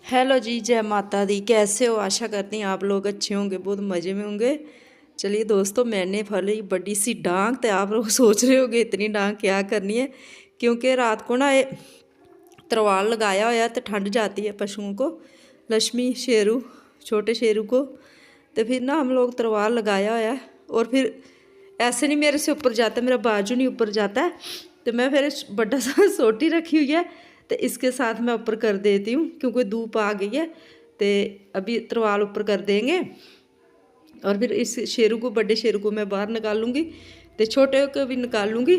Hello जी, जय माता दी। कैसे हो? आशा करती हैं आप लोग अच्छे होंगे, बहुत मज़े में होंगे। चलिए दोस्तों, मैंने फली बड़ी सी डांग, तो आप लोग सोच रहे होंगे इतनी डांग क्या करनी है। क्योंकि रात को ना ये तरवाल लगाया हुआ तो ठंड जाती है पशुओं को, लक्ष्मी शेरू, छोटे शेरू को। तो फिर ना हम लोग तरवाल लगाया हुआ है, और फिर ऐसे नहीं मेरे से ऊपर जाता, मेरा बाजू नहीं ऊपर जाता है। तो मैं फिर बड़ा सा सोटी रखी हुई है, तो इसके साथ मैं ऊपर कर देती हूँ क्योंकि धूप आ गई है। तो अभी तरवाल ऊपर कर देंगे और फिर इस शेरू को, बड़े शेरू को मैं बाहर निकालूंगी, तो छोटे को भी निकालूंगी।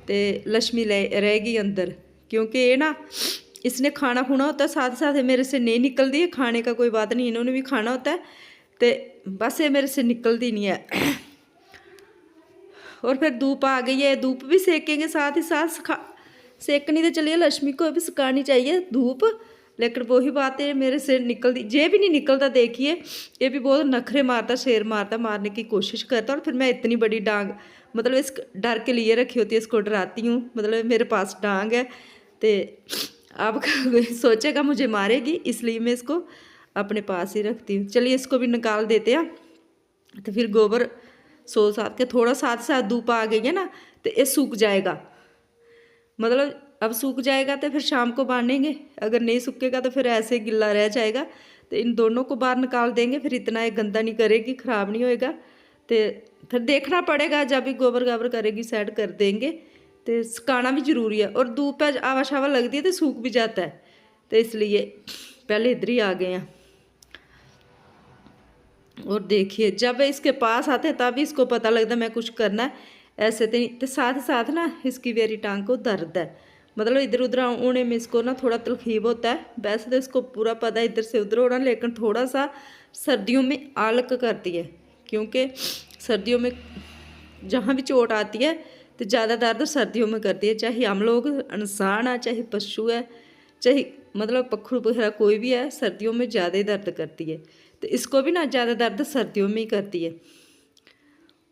तो लक्ष्मी रहेगी अंदर, क्योंकि ये ना इसने खाना खुना होता है, साथ साथ मेरे से नहीं निकलती है। खाने का कोई बात नहीं, इन्होंने भी खाना होता है, तो बस ये मेरे से निकलती नहीं है। और फिर धूप आ गई है, धूप भी सेकेंगे साथ ही साथ। सेकनी तो चलिए, लक्ष्मी को भी सुखानी चाहिए धूप, लेकिन वही बात है मेरे से निकलती, ये भी नहीं निकलता। देखिए ये भी बहुत नखरे मारता, शेर मारता, मारने की कोशिश करता। और फिर मैं इतनी बड़ी डांग, मतलब इस डर के लिए रखी होती है, इसको डराती हूँ, मतलब मेरे पास डांग है। तो अब सोचेगा मुझे मारेगी, इसलिए मैं इसको अपने पास ही रखती हूँ। चलिए इसको भी निकाल देते हैं। तो फिर गोबर सो साथ के, थोड़ा साथ साथ धूप आ गई है ना, तो ये सूख जाएगा। मतलब अब सूख जाएगा तो फिर शाम को बांधेंगे, अगर नहीं सूखेगा तो फिर ऐसे गिल्ला रह जाएगा। तो इन दोनों को बाहर निकाल देंगे, फिर इतना ये गंदा नहीं करेगी, ख़राब नहीं होएगा। तो फिर देखना पड़ेगा, जब भी गोबर गाबर करेगी साइड कर देंगे। तो सुखाना भी ज़रूरी है, और धूप पे आवा शावा लगती है तो सूख भी जाता है। तो इसलिए पहले इधर ही आ गए हैं। और देखिए जब इसके पास आते हैं तभी इसको पता लगता है मैं कुछ करना है, ऐसे तो नहीं। तो साथ साथ ना इसकी मेरी टांग को दर्द है, मतलब इधर उधर होने में इसको ना थोड़ा तकलीफ होता है। वैसे तो इसको पूरा पता है इधर से उधर होना, लेकिन थोड़ा सा सर्दियों में आलक करती है, क्योंकि सर्दियों में जहाँ भी चोट आती है तो ज़्यादा दर्द सर्दियों में करती है। चाहे हम लोग इंसान है, चाहे पशु है, चाहे मतलब पखरू वगैरह कोई भी है, सर्दियों में ज़्यादा ही दर्द करती है। तो इसको भी ना ज़्यादा दर्द सर्दियों में ही करती है।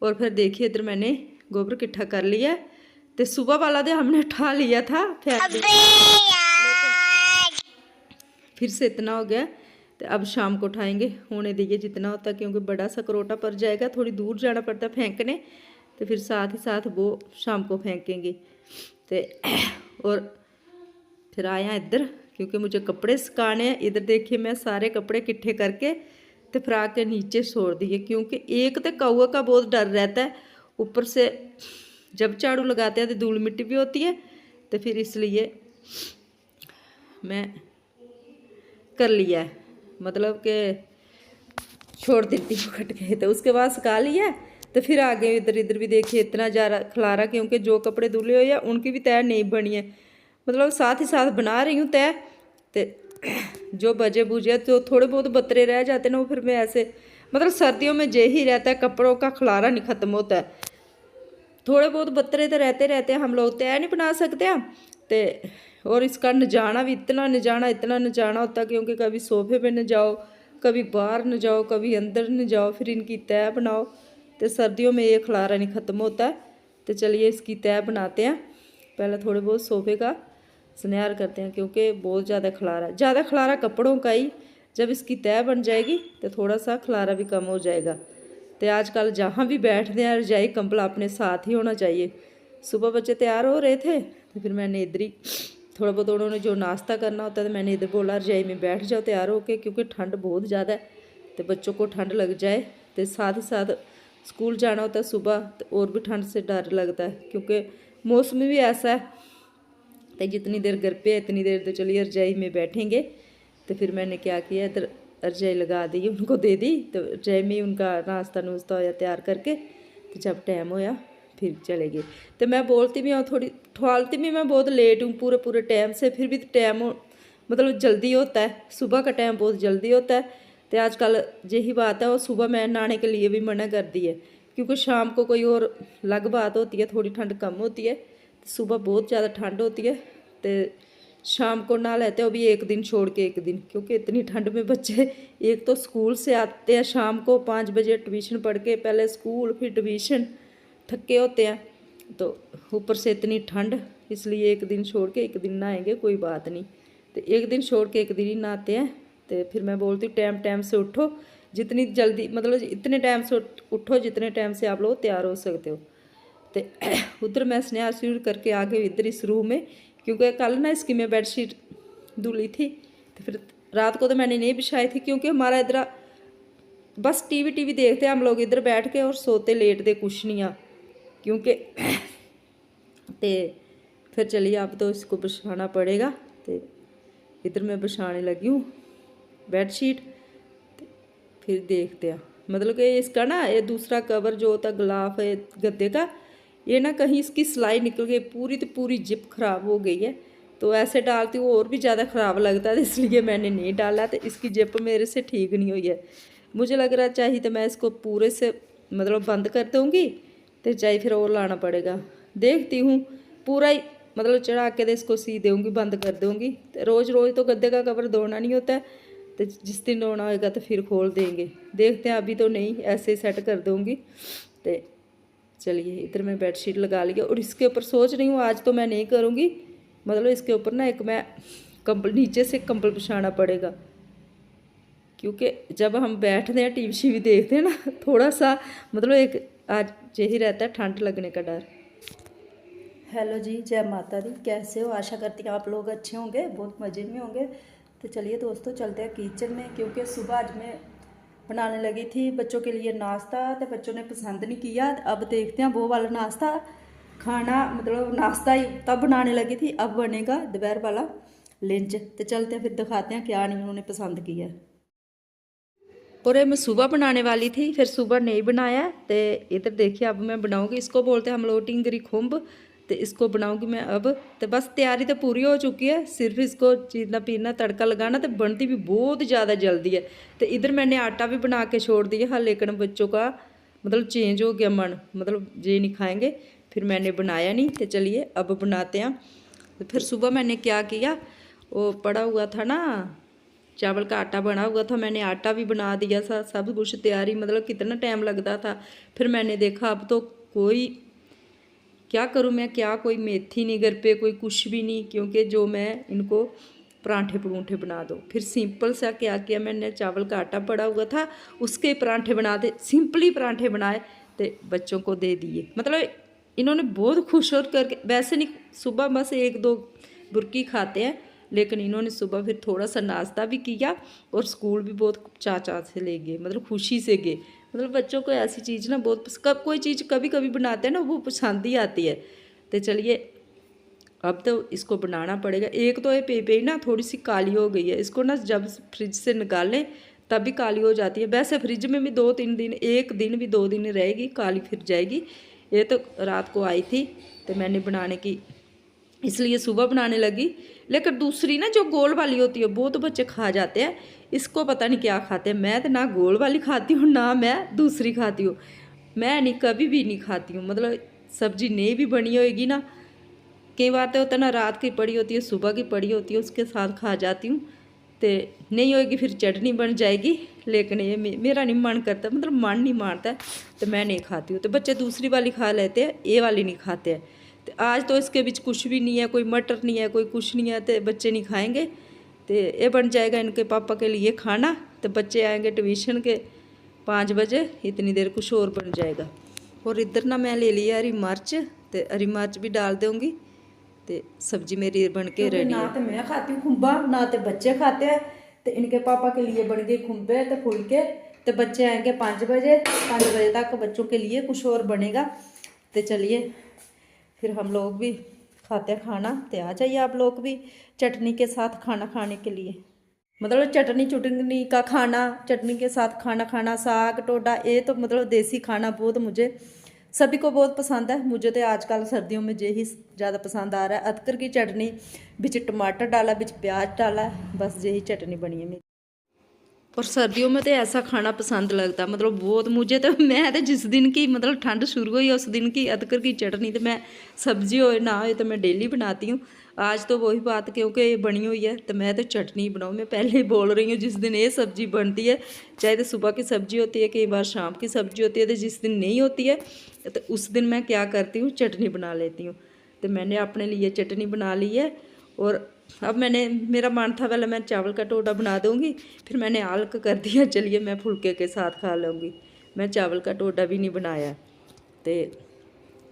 और फिर देखिए इधर मैंने गोबर इकट्ठा कर लिया है। तो सुबह वाला तो हमने उठा लिया था, फिर से इतना हो गया। तो अब शाम को उठाएंगे, होने दीजिए जितना होता है, क्योंकि बड़ा सा करोटा पड़ जाएगा, थोड़ी दूर जाना पड़ता है फेंकने। तो फिर साथ ही साथ वो शाम को फेंकेंगे। तो और फिर आया इधर, क्योंकि मुझे कपड़े सुखाने हैं। इधर देखिए मैं सारे कपड़े इकट्ठे करके तो फ्राक के नीचे छोड़ दिए, क्योंकि एक तो कौवे का बहुत डर रहता है, ऊपर से जब झाड़ू लगाते हैं तो धूल मिट्टी भी होती है। तो फिर इसलिए मैं कर लिया है, मतलब कि छोड़ देती हूँ कट के। तो उसके बाद सुखा लिया। तो फिर आगे इधर इधर भी देखिए इतना ज़्यादा खलारा, क्योंकि जो कपड़े धुले हुए हैं उनकी भी तय नहीं बनी है, मतलब साथ ही साथ बना रही हूँ तय। तो जो बजे बुझे तो थोड़े बहुत बतरे रह जाते ना, वो फिर मैं ऐसे, मतलब सर्दियों में यही रहता है, कपड़ों का खलारा नहीं ख़त्म होता है। थोड़े बहुत बतरे तो रहते रहते हैं, हम लोग तय नहीं बना सकते हैं। तो और इसका न जाना भी इतना न जाना होता है, क्योंकि कभी सोफे पे न जाओ, कभी बाहर न जाओ, कभी अंदर न जाओ, फिर इनकी तय बनाओ। तो सर्दियों में ये खलारा नहीं ख़त्म होता है। तो चलिए इसकी तय बनाते हैं। पहले थोड़े बहुत सोफे का स्नेहार करते हैं, क्योंकि बहुत ज़्यादा खलारा कपड़ों का ही। जब इसकी तय बन जाएगी तो थोड़ा सा खलारा भी कम हो जाएगा। तो आजकल जहाँ भी बैठते हैं रजाई कंबल अपने साथ ही होना चाहिए। सुबह बच्चे तैयार हो रहे थे, तो फिर मैंने इधर ही थोड़ा बहुत, उन्होंने जो नाश्ता करना होता है तो मैंने इधर बोला रजाई में बैठ जाओ तैयार होके, क्योंकि ठंड बहुत ज़्यादा है, तो बच्चों को ठंड लग जाए। तो साथ ही साथ स्कूल जाना होता है सुबह, तो और भी ठंड से डर लगता है, क्योंकि मौसम भी ऐसा है। तो जितनी देर घर पे है इतनी देर तो चलिए रजाई में बैठेंगे। तो फिर मैंने क्या किया, इधर रजाई लगा दी, उनको दे दी। तो रजाई में उनका नाश्ता नुश्ता होया तैयार करके, तो जब टाइम होया फिर चले गए। तो मैं बोलती भी हूँ, थोड़ी ठवालती भी मैं बहुत लेट हूँ पूरे टाइम से, फिर भी टाइम मतलब जल्दी होता है, सुबह का टाइम बहुत जल्दी होता है। तो आजकल यही बात है, और सुबह मैं नहाने के लिए भी मना कर दी है, क्योंकि शाम को कोई और अलग बात होती है, थोड़ी ठंड कम होती है। सुबह बहुत ज़्यादा ठंड होती है, तो शाम को नहा लेते हैं, वो भी एक दिन छोड़ के एक दिन, क्योंकि इतनी ठंड में बच्चे एक तो स्कूल से आते हैं शाम को 5 बजे, ट्यूशन पढ़ के पहले स्कूल फिर ट्यूशन, थके होते हैं, तो ऊपर से इतनी ठंड, इसलिए एक दिन छोड़ के एक दिन नहाएंगे, कोई बात नहीं। तो एक दिन छोड़ के एक दिन ही नहाते हैं, तो फिर मैं बोलती हूँ टाइम टाइम से उठो, जितनी जल्दी मतलब इतने टाइम से उठो जितने टाइम से आप लोग तैयार हो सकते हो। तो उधर मैं स्नेहा शुरू करके आ गई इधर इस रूम में, क्योंकि कल ना इसकी मैं बेडशीट धुली थी। तो फिर रात को तो मैंने नहीं बिछाई थी, क्योंकि हमारा इधर बस टीवी देखते हम लोग इधर बैठ के और सोते लेटते कुछ नहीं आ, क्योंकि तो फिर चलिए अब तो इसको बिछाना पड़ेगा। तो इधर मैं बिछाने लगी हूँ बेडशीट। फिर देखते हैं मतलब कि इसका ना ये दूसरा कवर जो होता गिलाफ है गद्दे का, ये ना कहीं इसकी सिलाई निकल गई, पूरी तो पूरी जिप खराब हो गई है। तो ऐसे डालती हूँ और भी ज़्यादा ख़राब लगता है, इसलिए मैंने नहीं डाला। तो इसकी जिप मेरे से ठीक नहीं हुई है। मुझे लग रहा चाहिए तो मैं इसको पूरे से मतलब बंद कर दूँगी, तो चाहे फिर और लाना पड़ेगा। देखती हूँ पूरा ही मतलब चढ़ा के तो इसको सी दूँगी, बंद कर दूँगी। तो रोज़ रोज़ तो गद्दे का कवर धोना नहीं होता है, तो जिस दिन धोना होगा तो फिर खोल देंगे। देखते हैं, अभी तो नहीं, ऐसे ही सेट कर दूँगी। तो चलिए इधर मैं बेडशीट लगा ली, और इसके ऊपर सोच रही हूँ आज तो मैं नहीं करूँगी, मतलब इसके ऊपर ना एक मैं कंबल नीचे से कंबल बिछाना पड़ेगा, क्योंकि जब हम बैठते हैं टीवी देखते हैं ना, थोड़ा सा मतलब एक आज यही रहता है ठंड लगने का डर। हेलो जी, जय माता दी। कैसे हो? आशा करती हूँ आप लोग अच्छे होंगे, बहुत मज़े में होंगे। तो चलिए दोस्तों चलते हैं किचन में, क्योंकि सुबह आज मैं बनाने लगी थी बच्चों के लिए नाश्ता, तो बच्चों ने पसंद नहीं किया। अब देखते हैं वो वाला नाश्ता खाना, मतलब नाश्ता ही तब बनाने लगी थी, अब बनेगा दोपहर वाला लंच। तो चलते हैं फिर दिखाते हैं क्या नहीं उन्होंने पसंद किया। और ये मैं सुबह बनाने वाली थी, फिर सुबह नहीं बनाया। तो इधर देखिए अब मैं बनाऊंगी, इसको बोलते हैं हम लोग टिंगरी खुम्ब। तो इसको बनाऊंगी मैं अब। तो बस तैयारी तो पूरी हो चुकी है, सिर्फ इसको चीरना पीना तड़का लगाना। तो बनती भी बहुत ज़्यादा जल्दी है। तो इधर मैंने आटा भी बना के छोड़ दिया है, लेकिन बच्चों का मतलब चेंज हो गया मन, मतलब ये नहीं खाएंगे, फिर मैंने बनाया नहीं। तो चलिए अब बनाते हैं। तो फिर सुबह मैंने क्या किया, वो पड़ा हुआ था ना चावल का आटा बना हुआ था, मैंने आटा भी बना दिया था, सब कुछ तैयारी, मतलब कितना टाइम लगता था। फिर मैंने देखा अब तो कोई क्या करूं मैं, क्या कोई मेथी नहीं घर पे, कोई कुछ भी नहीं, क्योंकि जो मैं इनको परांठे परूंठे बना दो। फिर सिंपल सा क्या किया मैंने, चावल का आटा पड़ा हुआ था उसके परांठे बना दे, सिंपली परांठे बनाए, तो बच्चों को दे दिए। मतलब इन्होंने बहुत खुश होकर करके, वैसे नहीं सुबह बस एक दो बुर्की खाते हैं, लेकिन इन्होंने सुबह फिर थोड़ा सा नाश्ता भी किया और स्कूल भी बहुत चाचा से ले गए, मतलब खुशी से गए। मतलब बच्चों को ऐसी चीज़ ना बहुत कोई चीज़ कभी कभी बनाते हैं ना, वो पसंद ही आती है। तो चलिए अब तो इसको बनाना पड़ेगा। एक तो ये पेपे ना थोड़ी सी काली हो गई है, इसको ना जब फ्रिज से निकालें तब भी काली हो जाती है। वैसे फ्रिज में भी 2-3 दिन, एक दिन भी 2 दिन रहेगी, काली फिर जाएगी। ये तो रात को आई थी तो मैंने बनाने की इसलिए सुबह बनाने लगी। लेकिन दूसरी ना जो गोल वाली होती है वो तो बच्चे खा जाते हैं, इसको पता नहीं क्या खाते हैं। मैं तो ना गोल वाली खाती हूँ ना मैं दूसरी खाती हूँ, मैं नहीं कभी भी नहीं खाती हूँ। मतलब सब्जी नहीं भी बनी होएगी ना, कई बार तो होता है ना रात की पड़ी होती है सुबह की पड़ी होती है उसके साथ खा जाती हूँ। तो नहीं होएगी फिर चटनी बन जाएगी, लेकिन ये मेरा नहीं मन करता, मतलब मन नहीं मानता, तो मैं नहीं खाती हूँ। तो बच्चे दूसरी वाली खा लेते हैं, ये वाली नहीं खाते हैं। तो आज तो इसके बीच कुछ भी नहीं है, कोई मटर नहीं है, कोई कुछ नहीं है, तो बच्चे नहीं खाएंगे। तो ये बन जाएगा इनके पापा के लिए खाना। तो बच्चे आएंगे ट्यूशन के 5 बजे, इतनी देर कुछ और बन जाएगा। और इधर ना मैं ले लिया हरी मिर्च, तो हरी मिर्च भी डाल दूँगी। तो सब्जी मेरी बन के रेडी है। ना तो मैं खाती हूँ खुम्बा, ना तो बच्चे खाते हैं। तो इनके पापा के लिए बन गए खुम्बे तो फुलके। तो बच्चे आएंगे 5 बजे, 5 बजे तक बच्चों के लिए कुछ और बनेगा। तो चलिए फिर हम लोग भी खाते हैं खाना। तो आ जाइए आप लोग भी चटनी के साथ खाना खाने के लिए, मतलब चटनी चुटनी का खाना, चटनी के साथ खाना खाना, साग टोडा, ये तो मतलब देसी खाना बहुत मुझे सभी को बहुत पसंद है। मुझे तो आजकल सर्दियों में यही ज़्यादा पसंद आ रहा है। अदरक की चटनी, बिच टमाटर डाला, बिच प्याज डाला, बस यही चटनी बनी है मेरी। और सर्दियों में तो ऐसा खाना पसंद लगता, मतलब बहुत मुझे तो, मैं तो जिस दिन की मतलब ठंड शुरू हुई उस दिन की अदरक की चटनी तो मैं सब्जी हो ना हो तो मैं डेली बनाती हूँ। आज तो वही बात, क्योंकि ये बनी हुई है तो मैं तो चटनी बनाऊँ। मैं पहले ही बोल रही हूँ जिस दिन ये सब्ज़ी बनती है, चाहे तो सुबह की सब्ज़ी होती है, कई बार शाम की सब्ज़ी होती है, तो जिस दिन नहीं होती है तो उस दिन मैं क्या करती हूँ, चटनी बना लेती हूँ। तो मैंने अपने लिए चटनी बना ली है। और अब मेरा मन था पहले मैं चावल का टोटा बना दूँगी, फिर मैंने आलक कर दिया चलिए मैं फुलके के साथ खा लूँगी। मैं चावल का टोटा भी नहीं बनाया।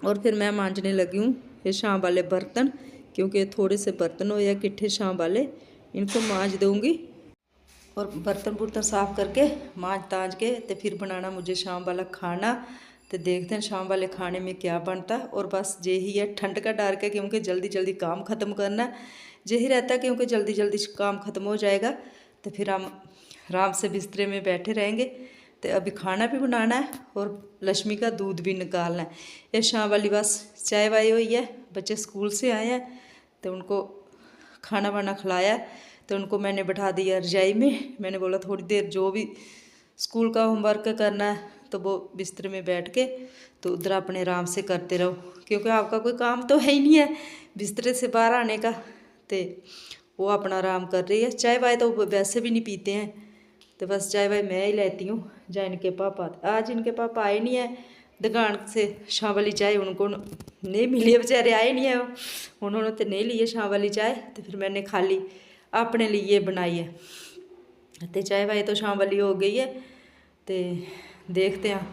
और फिर मैं मांजने लगी हूँ ये शाम वाले बर्तन, क्योंकि थोड़े से बर्तन हो या किट्ठे शाम वाले, इनको मांज दूँगी और बर्तन बुर्तन साफ़ करके मांज ताज के तो फिर बनाना मुझे शाम वाला खाना। तो देखते हैं शाम वाले खाने में क्या बनता। और बस यही है ठंड का डर के, क्योंकि जल्दी जल्दी काम ख़त्म करना यही रहता है, क्योंकि जल्दी जल्दी काम ख़त्म हो जाएगा तो फिर हम आराम से बिस्तरे में बैठे रहेंगे। तो अभी खाना भी बनाना है और लक्ष्मी का दूध भी निकालना है। ये शाम वाली बस चाय वाय हुई है, बच्चे स्कूल से आए हैं तो उनको खाना वाना खिलाया, तो उनको मैंने बैठा दिया रजाई में। मैंने बोला थोड़ी देर जो भी स्कूल का होमवर्क करना है तो वो बिस्तर में बैठ के तो उधर अपने आराम से करते रहो, क्योंकि आपका कोई काम तो है ही नहीं है बिस्तर से बाहर आने का। तो वो अपना आराम कर रही है। चाय वाय तो वैसे भी नहीं पीते हैं, तो बस चाय वाय मैं ही लेती हूँ या इनके पापा। आज इनके पापा आए नहीं है दुकान से, शाम वाली चाय उनको नहीं मिली, बेचारे आए नहीं है, उन्होंने तो नहीं लिए शाम वाली चाय। तो फिर मैंने खाली अपने लिए बनाई है। तो चाय वाय तो शाम वाली हो गई है। तो देखते हैं,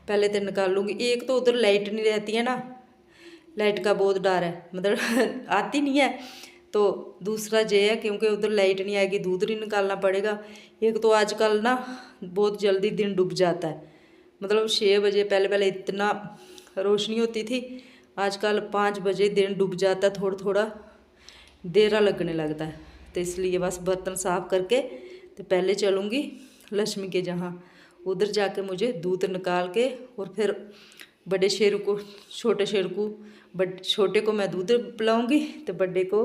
पहले तो निकालूंगी। एक तो उधर लाइट नहीं रहती है ना, लाइट का बहुत डर है, मतलब आती नहीं है। तो दूसरा ये है क्योंकि उधर लाइट नहीं आएगी, दूध नहीं निकालना पड़ेगा। एक तो आजकल ना बहुत जल्दी दिन डूब जाता है, मतलब 6 बजे पहले इतना रोशनी होती थी, आजकल 5 बजे दिन डूब जाता है, थोड़ा थोड़ा देरा लगने लगता है। तो इसलिए बस बर्तन साफ़ करके तो पहले चलूँगी लक्ष्मी के जहाँ, उधर जाके मुझे दूध निकाल के और फिर बड़े शेरू को छोटे को मैं दूध पिलाऊंगी तो बड़े को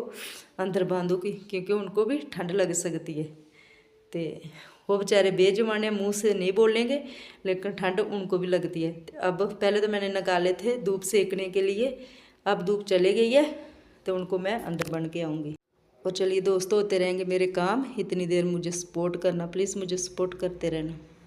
अंदर बांधूंगी, क्योंकि उनको भी ठंड लग सकती है। तो वो बेचारे बेजुबान मुँह से नहीं बोलेंगे, लेकिन ठंड उनको भी लगती है। अब पहले तो मैंने निकाले थे धूप सेकने के लिए, अब धूप चले गई है तो उनको मैं अंदर बन के आऊँगी। और चलिए दोस्तों, होते रहेंगे मेरे काम। इतनी देर मुझे सपोर्ट करना, प्लीज़ मुझे सपोर्ट करते रहना।